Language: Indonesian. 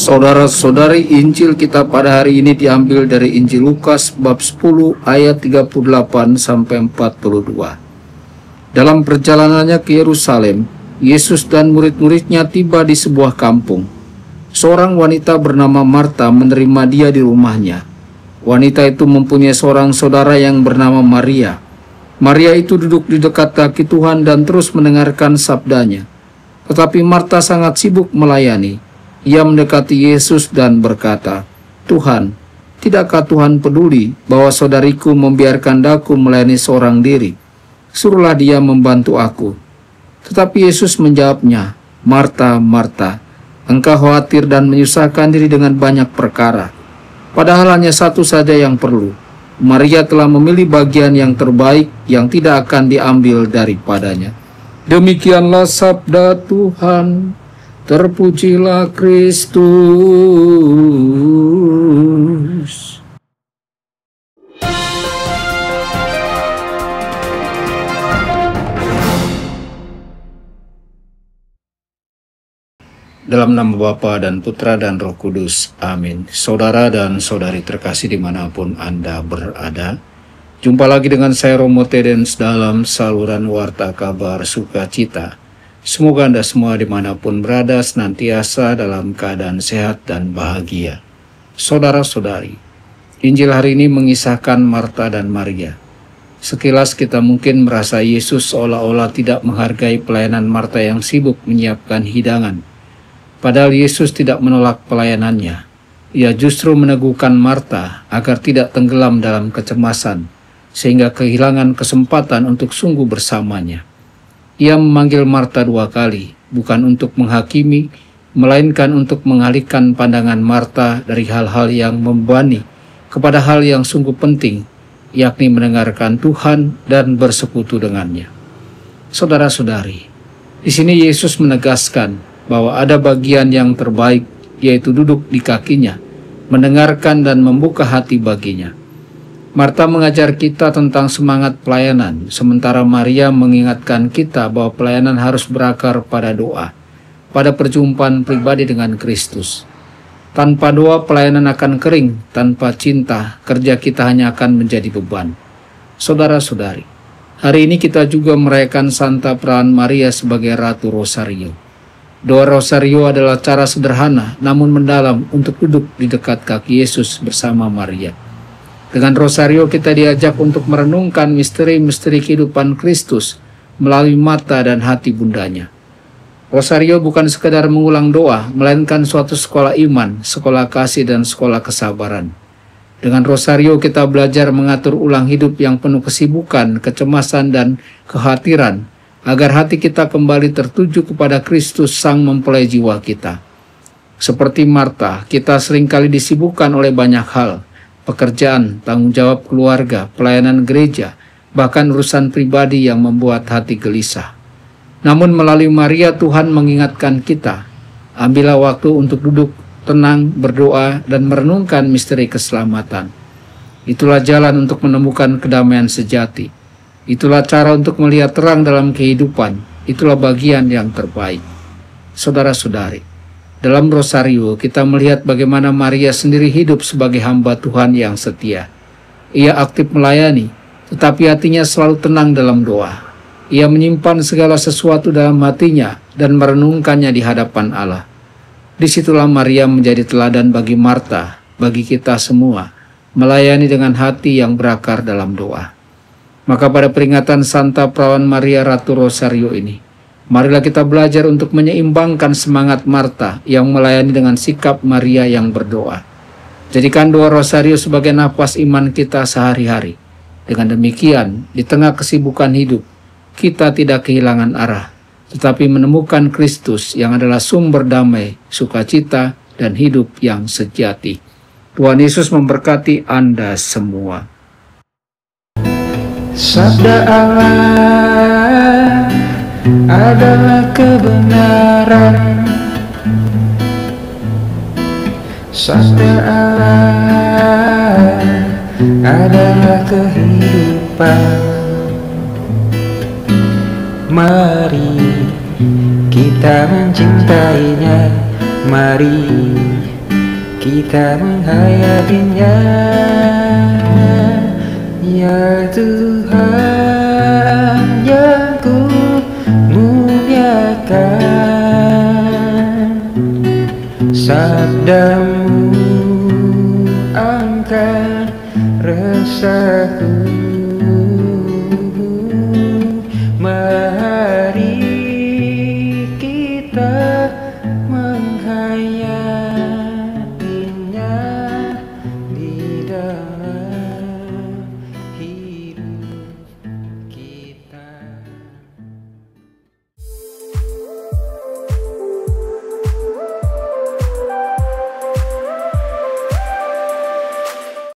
Saudara-saudari, Injil kita pada hari ini diambil dari Injil Lukas bab 10 ayat 38 sampai 42. Dalam perjalanannya ke Yerusalem, Yesus dan murid-muridnya tiba di sebuah kampung. Seorang wanita bernama Marta menerima dia di rumahnya. Wanita itu mempunyai seorang saudara yang bernama Maria. Maria itu duduk di dekat kaki Tuhan dan terus mendengarkan sabdanya. Tetapi Marta sangat sibuk melayani. Ia mendekati Yesus dan berkata, "Tuhan, tidakkah Tuhan peduli bahwa saudariku membiarkan daku melayani seorang diri? Suruhlah dia membantu aku." Tetapi Yesus menjawabnya, "Marta, Marta, engkau khawatir dan menyusahkan diri dengan banyak perkara. Padahal hanya satu saja yang perlu. Maria telah memilih bagian yang terbaik yang tidak akan diambil daripadanya." Demikianlah sabda Tuhan. Terpujilah Kristus. Dalam nama Bapa dan Putra dan Roh Kudus. Amin. Saudara dan saudari terkasih dimanapun Anda berada, jumpa lagi dengan saya Romo Tedens dalam saluran Warta Kabar Sukacita. Semoga Anda semua dimanapun berada senantiasa dalam keadaan sehat dan bahagia. Saudara-saudari, Injil hari ini mengisahkan Marta dan Maria. Sekilas kita mungkin merasa Yesus seolah-olah tidak menghargai pelayanan Marta yang sibuk menyiapkan hidangan. Padahal Yesus tidak menolak pelayanannya. Ia justru meneguhkan Marta agar tidak tenggelam dalam kecemasan, sehingga kehilangan kesempatan untuk sungguh bersamanya. Ia memanggil Marta 2 kali, bukan untuk menghakimi, melainkan untuk mengalihkan pandangan Marta dari hal-hal yang membebani kepada hal yang sungguh penting, yakni mendengarkan Tuhan dan bersekutu dengannya. Saudara-saudari, di sini Yesus menegaskan bahwa ada bagian yang terbaik, yaitu duduk di kakinya, mendengarkan dan membuka hati baginya. Marta mengajar kita tentang semangat pelayanan, sementara Maria mengingatkan kita bahwa pelayanan harus berakar pada doa, pada perjumpaan pribadi dengan Kristus. Tanpa doa, pelayanan akan kering. Tanpa cinta, kerja kita hanya akan menjadi beban. Saudara-saudari, hari ini kita juga merayakan Santa Peran Maria sebagai Ratu Rosario. Doa Rosario adalah cara sederhana namun mendalam untuk duduk di dekat kaki Yesus bersama Maria. Dengan Rosario kita diajak untuk merenungkan misteri-misteri kehidupan Kristus melalui mata dan hati bundanya. Rosario bukan sekadar mengulang doa, melainkan suatu sekolah iman, sekolah kasih dan sekolah kesabaran. Dengan Rosario kita belajar mengatur ulang hidup yang penuh kesibukan, kecemasan dan kekhawatiran, agar hati kita kembali tertuju kepada Kristus sang mempelai jiwa kita. Seperti Marta, kita seringkali disibukkan oleh banyak hal, pekerjaan, tanggung jawab keluarga, pelayanan gereja, bahkan urusan pribadi yang membuat hati gelisah. Namun melalui Maria Tuhan mengingatkan kita, ambillah waktu untuk duduk, tenang, berdoa, dan merenungkan misteri keselamatan. Itulah jalan untuk menemukan kedamaian sejati. Itulah cara untuk melihat terang dalam kehidupan. Itulah bagian yang terbaik. Saudara-saudari, dalam Rosario, kita melihat bagaimana Maria sendiri hidup sebagai hamba Tuhan yang setia. Ia aktif melayani, tetapi hatinya selalu tenang dalam doa. Ia menyimpan segala sesuatu dalam hatinya dan merenungkannya di hadapan Allah. Disitulah Maria menjadi teladan bagi Marta, bagi kita semua, melayani dengan hati yang berakar dalam doa. Maka pada peringatan Santa Perawan Maria Ratu Rosario ini, marilah kita belajar untuk menyeimbangkan semangat Marta yang melayani dengan sikap Maria yang berdoa. Jadikan doa Rosario sebagai napas iman kita sehari-hari. Dengan demikian, di tengah kesibukan hidup, kita tidak kehilangan arah, tetapi menemukan Kristus yang adalah sumber damai, sukacita, dan hidup yang sejati. Tuhan Yesus memberkati Anda semua. Sabda Allah adalah kebenaran. Sabda Allah adalah kehidupan. Mari kita mencintainya, mari kita menghayatinya. Ya Tuhan yang ku muliakan, sabdamu angkat resahku.